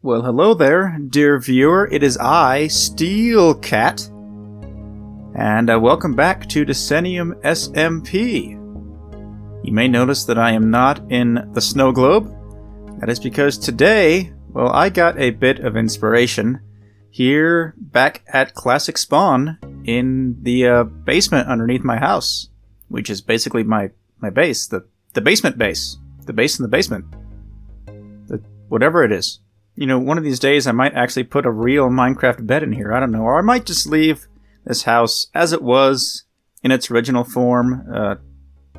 Well, hello there, dear viewer. It is I, SteleCat, and welcome back to Decennium SMP. You may notice that I am not in the snow globe. That is because today, well, I got a bit of inspiration here back at Classic Spawn in the basement underneath my house, which is basically my base, the basement base, the base in the basement, whatever it is. You know, one of these days I might actually put a real Minecraft bed in here, I don't know, or I might just leave this house as it was in its original form. I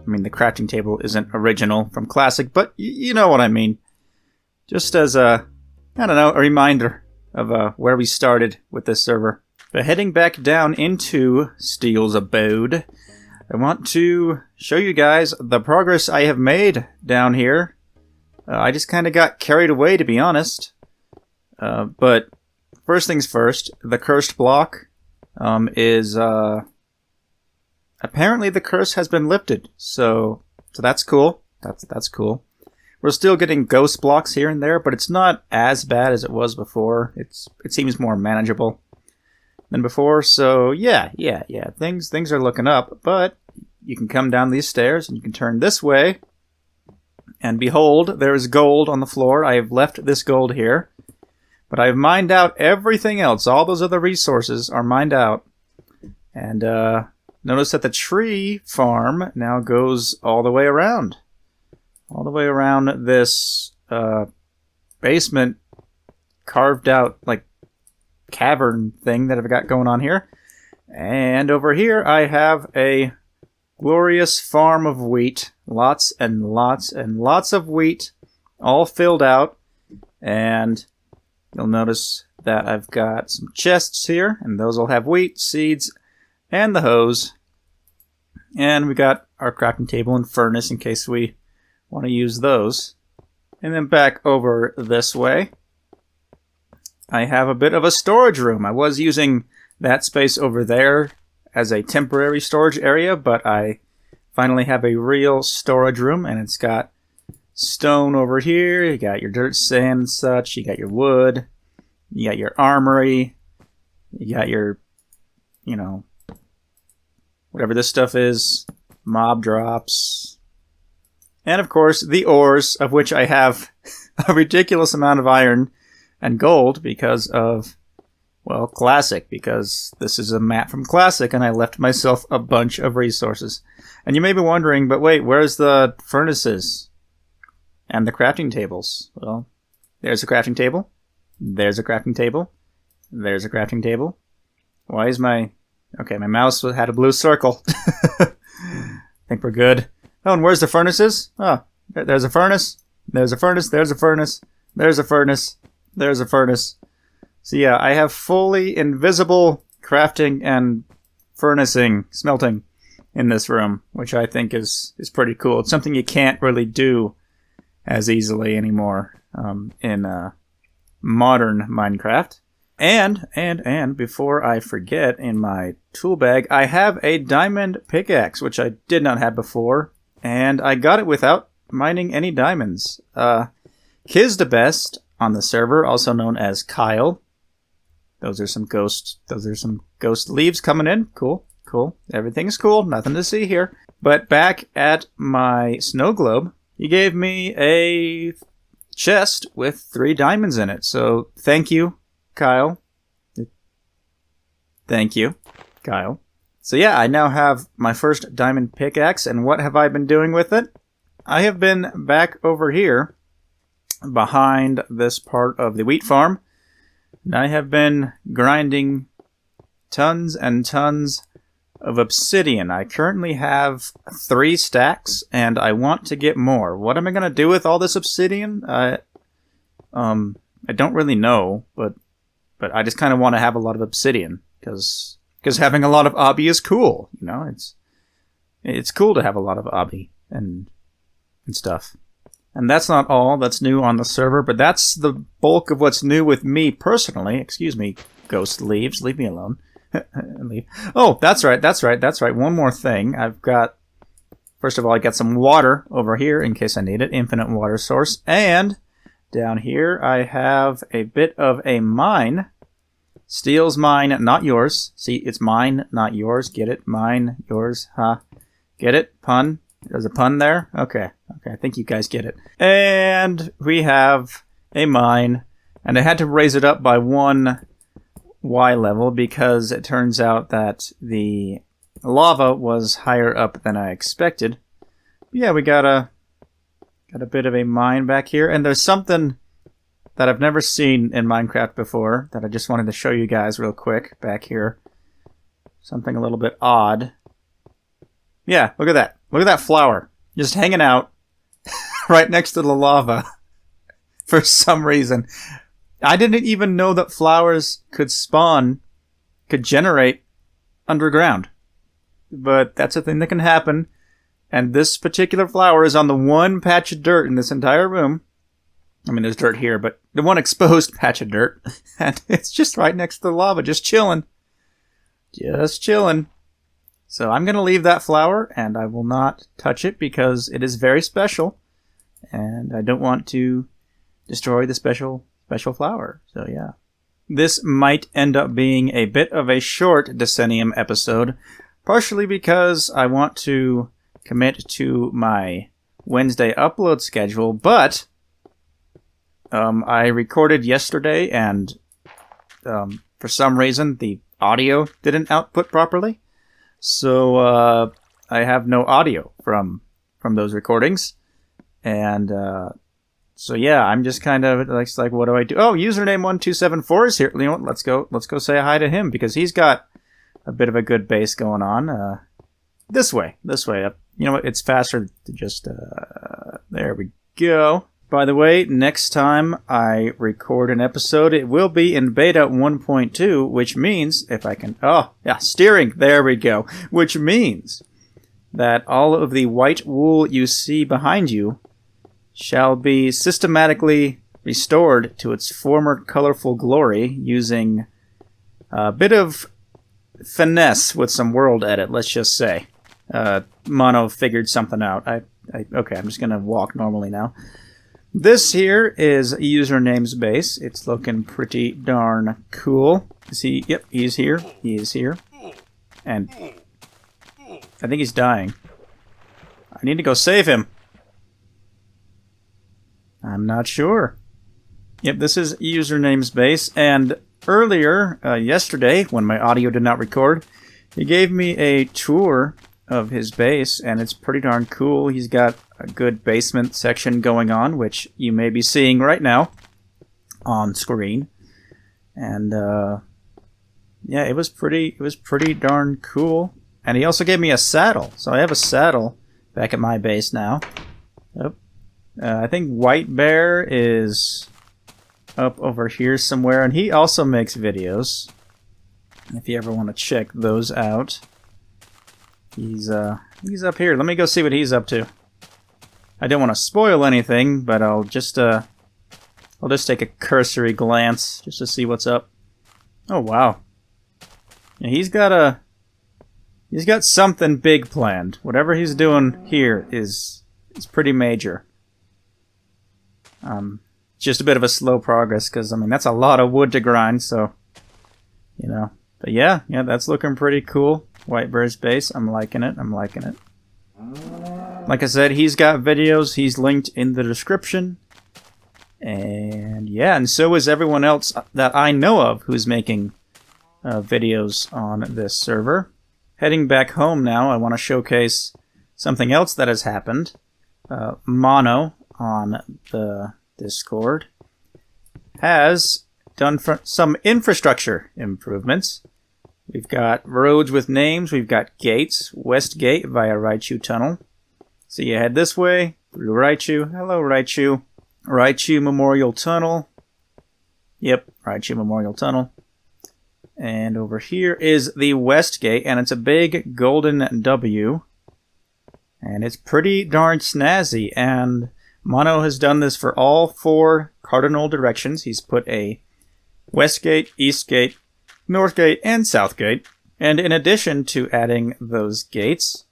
mean, the crafting table isn't original from Classic, but you know what I mean. Just as a, I don't know, a reminder of where we started with this server. But heading back down into Steele's abode, I want to show you guys the progress I have made down here. I just kind of got carried away, to be honest. But first things first, the cursed block is apparently the curse has been lifted, so that's cool. That's cool. We're still getting ghost blocks here and there, but it's not as bad as it was before. It seems more manageable than before. So yeah. Things are looking up. But you can come down these stairs and you can turn this way, and behold, there is gold on the floor. I have left this gold here. But I've mined out everything else. All those other resources are mined out. And notice that the tree farm now goes all the way around. All the way around this basement carved out like cavern thing that I've got going on here. And over here I have a glorious farm of wheat. Lots and lots and lots of wheat. All filled out. And you'll notice that I've got some chests here, and those will have wheat, seeds, and the hose. And we got our crafting table and furnace in case we want to use those. And then back over this way, I have a bit of a storage room. I was using that space over there as a temporary storage area, but I finally have a real storage room, and it's got stone over here, you got your dirt, sand, and such, you got your wood, you got your armory, you got your, you know, whatever this stuff is, mob drops, and of course the ores, of which I have a ridiculous amount of iron and gold because of, well, Classic, because this is a map from Classic and I left myself a bunch of resources. And you may be wondering, but wait, where's the furnaces? And the crafting tables. Well, there's a crafting table. There's a crafting table. There's a crafting table. Why is my... Okay, my mouse had a blue circle. I think we're good. Oh, and where's the furnaces? Oh, there's a furnace. There's a furnace. There's a furnace. There's a furnace. There's a furnace. So yeah, I have fully invisible crafting and furnacing, smelting in this room, which I think is pretty cool. It's something you can't really do as easily anymore in modern Minecraft. And before I forget, in my tool bag, I have a diamond pickaxe, which I did not have before, and I got it without mining any diamonds. Kiz the Best on the server, also known as Kyle. Those are some ghost leaves coming in. Cool. Everything's cool. Nothing to see here. But back at my snow globe, he gave me a chest with 3 diamonds in it. So thank you, Kyle. Thank you, Kyle. So yeah, I now have my first diamond pickaxe, and what have I been doing with it? I have been back over here behind this part of the wheat farm, and I have been grinding tons and tons of obsidian. I currently have 3 stacks, and I want to get more. What am I going to do with all this obsidian? I don't really know, but I just kind of want to have a lot of obsidian, because having a lot of obby is cool. You know, it's cool to have a lot of obby and stuff. And that's not all that's new on the server, but that's the bulk of what's new with me personally. Excuse me, ghost leaves. Leave me alone. Leave. Oh, that's right. One more thing. First of all, I got some water over here in case I need it. Infinite water source. And down here, I have a bit of a mine. Steel's mine, not yours. See, it's mine, not yours. Get it? Mine, yours. Huh? Get it? Pun? There's a pun there? Okay, I think you guys get it. And we have a mine, and I had to raise it up by 1 Y level because it turns out that the lava was higher up than I expected. Yeah, we got a bit of a mine back here, and there's something that I've never seen in Minecraft before that I just wanted to show you guys real quick back here. Something a little bit odd. Yeah, look at that. Look at that flower. Just hanging out right next to the lava for some reason. I didn't even know that flowers could generate underground. But that's a thing that can happen. And this particular flower is on the one patch of dirt in this entire room. I mean, there's dirt here, but the one exposed patch of dirt. And it's just right next to the lava, just chilling. Just chilling. So I'm going to leave that flower, and I will not touch it because it is very special. And I don't want to destroy the special flower. So yeah. This might end up being a bit of a short Decennium episode, partially because I want to commit to my Wednesday upload schedule, but I recorded yesterday, and for some reason the audio didn't output properly. So I have no audio from those recordings, and so yeah, I'm just kind of like, what do I do? Oh, username 1274 is here. You know what? Let's go say hi to him because he's got a bit of a good base going on. This way up. You know what? It's faster to just there we go. By the way, next time I record an episode, it will be in beta 1.2, which means if I can... Oh, yeah, steering. There we go. Which means that all of the white wool you see behind you shall be systematically restored to its former colorful glory using a bit of finesse with some world edit, let's just say. Mono figured something out. Okay, I'm just going to walk normally now. This here is username's base. It's looking pretty darn cool. Is he? Yep, he's here. He is here. And I think he's dying. I need to go save him. I'm not sure. Yep, this is username's base. And earlier, yesterday, when my audio did not record, he gave me a tour of his base, and it's pretty darn cool. He's got a good basement section going on, which you may be seeing right now on screen. And yeah, it was pretty darn cool. And he also gave me a saddle, so I have a saddle back at my base now. Yep. I think White Bear is up over here somewhere, and he also makes videos. If you ever want to check those out. He's up here. Let me go see what he's up to. I don't want to spoil anything, but I'll just take a cursory glance just to see what's up. Oh wow. Yeah, he's got something big planned. Whatever he's doing here is pretty major. Just a bit of a slow progress because I mean that's a lot of wood to grind, so you know. But yeah, that's looking pretty cool. White Bear's base. I'm liking it. Like I said, he's got videos. He's linked in the description. And yeah, and so is everyone else that I know of who's making videos on this server. Heading back home now, I want to showcase something else that has happened. Mono on the Discord has done some infrastructure improvements. We've got roads with names, we've got gates, West Gate via Raichu Tunnel. So you head this way, through Raichu. Hello, Raichu. Raichu Memorial Tunnel. Yep, Raichu Memorial Tunnel. And over here is the West Gate, and it's a big golden W. And it's pretty darn snazzy, and Mono has done this for all 4 cardinal directions. He's put a West Gate, East Gate, North Gate, and South Gate. And in addition to adding those gates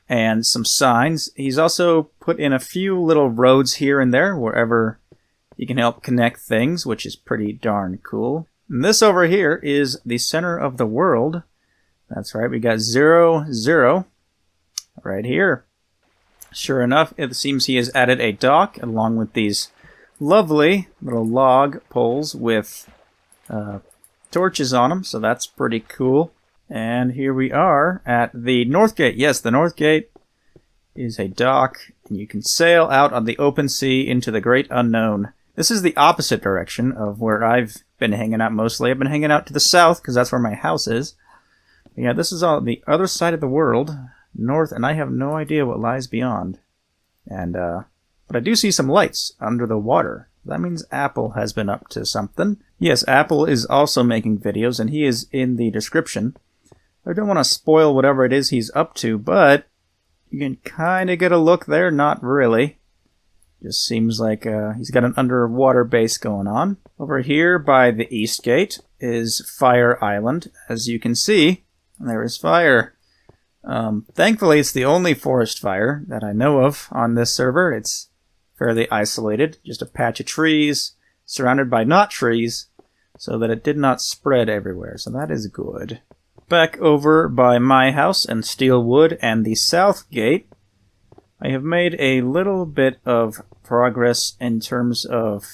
and some signs, he's also put in a few little roads here and there wherever you can help connect things, which is pretty darn cool. And this over here is the center of the world. That's right, we got 0, 0 right here. Sure enough, it seems he has added a dock along with these lovely little log poles with torches on them, so that's pretty cool. And here we are at the North Gate. Yes, the North Gate is a dock, and you can sail out on the open sea into the great unknown. This is the opposite direction of where I've been hanging out mostly. I've been hanging out to the south, because that's where my house is. But yeah, this is on the other side of the world, north, and I have no idea what lies beyond. And but I do see some lights under the water. That means Apple has been up to something. Yes, Apple is also making videos, and he is in the description. I don't want to spoil whatever it is he's up to, but you can kind of get a look there. Not really. Just seems like he's got an underwater base going on. Over here by the East Gate is Fire Island. As you can see, there is fire. Thankfully, it's the only forest fire that I know of on this server. It's fairly isolated, just a patch of trees surrounded by not trees, so that it did not spread everywhere. So that is good. Back over by my house and Steelwood and the South Gate, I have made a little bit of progress in terms of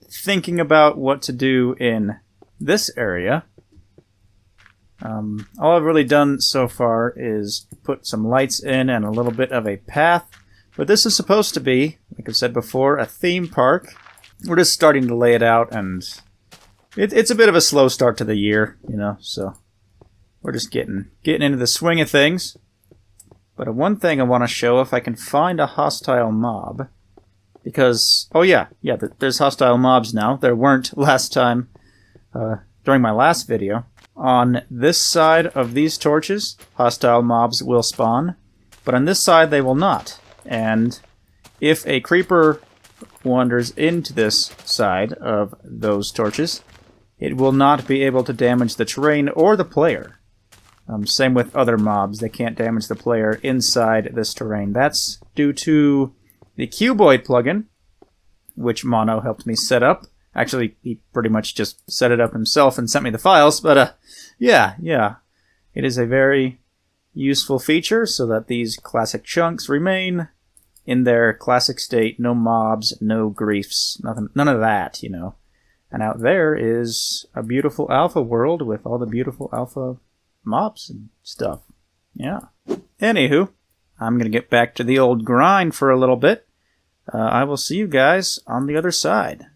thinking about what to do in this area. All I've really done so far is put some lights in and a little bit of a path. But this is supposed to be, like I said before, a theme park. We're just starting to lay it out, and it's a bit of a slow start to the year, you know, so we're just getting into the swing of things. But one thing I want to show, if I can find a hostile mob, because, oh yeah, there's hostile mobs now. There weren't last time, during my last video. On this side of these torches, hostile mobs will spawn, but on this side they will not. And if a creeper wanders into this side of those torches, it will not be able to damage the terrain or the player. Same with other mobs, they can't damage the player inside this terrain. That's due to the Cuboid plugin, which Mono helped me set up. Actually, he pretty much just set it up himself and sent me the files, but yeah. It is a very useful feature so that these classic chunks remain in their classic state. No mobs, no griefs, nothing, none of that, you know. And out there is a beautiful alpha world with all the beautiful alpha mobs and stuff. Yeah. Anywho, I'm going to get back to the old grind for a little bit. I will see you guys on the other side.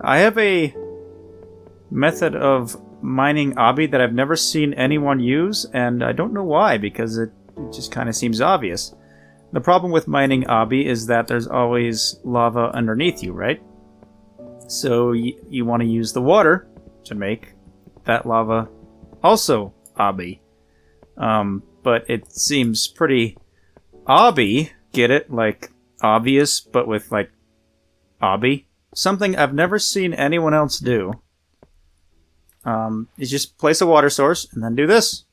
I have a method of mining obby that I've never seen anyone use, and I don't know why, because it just kind of seems obvious. The problem with mining obby is that there's always lava underneath you, right? So you want to use the water to make that lava also obby. But but it seems pretty obby. Get it? Like obvious, but with like obby. Something I've never seen anyone else do. Is just place a water source and then do this.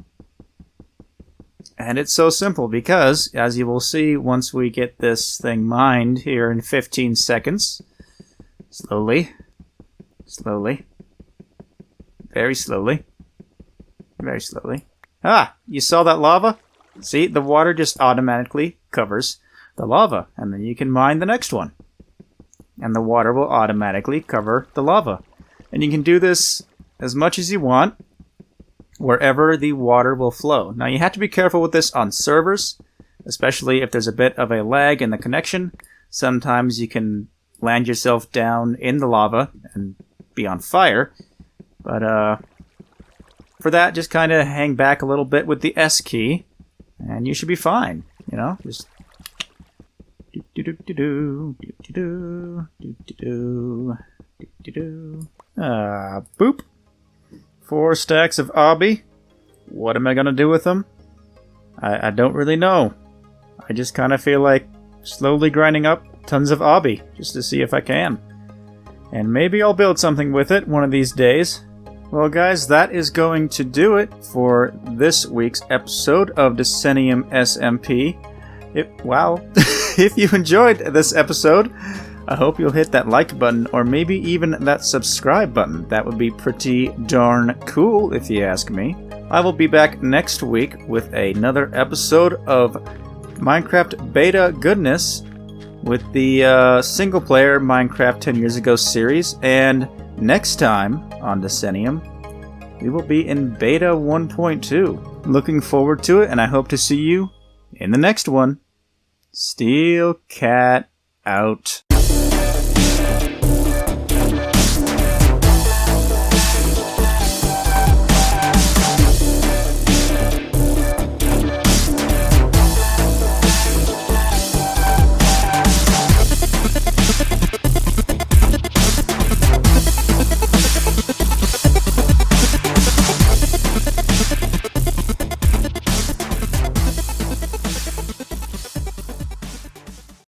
And it's so simple because, as you will see once we get this thing mined here in 15 seconds, slowly, slowly, very slowly, very slowly. Ah, you saw that lava? See, the water just automatically covers the lava, and then you can mine the next one. And the water will automatically cover the lava. And you can do this as much as you want, wherever the water will flow. Now you have to be careful with this on servers, especially if there's a bit of a lag in the connection. Sometimes you can land yourself down in the lava and be on fire. But for that, just kind of hang back a little bit with the S key, and you should be fine. You know, just boop. 4 stacks of obby. What am I gonna do with them? I don't really know. I just kind of feel like slowly grinding up tons of obby just to see if I can. And maybe I'll build something with it one of these days. Well guys, that is going to do it for this week's episode of Decennium SMP. Wow. If you enjoyed this episode, I hope you'll hit that like button or maybe even that subscribe button. That would be pretty darn cool if you ask me. I will be back next week with another episode of Minecraft beta goodness with the single player Minecraft 10 years ago series, and next time on Decennium we will be in beta 1.2. Looking forward to it, and I hope to see you in the next one. SteleCat out.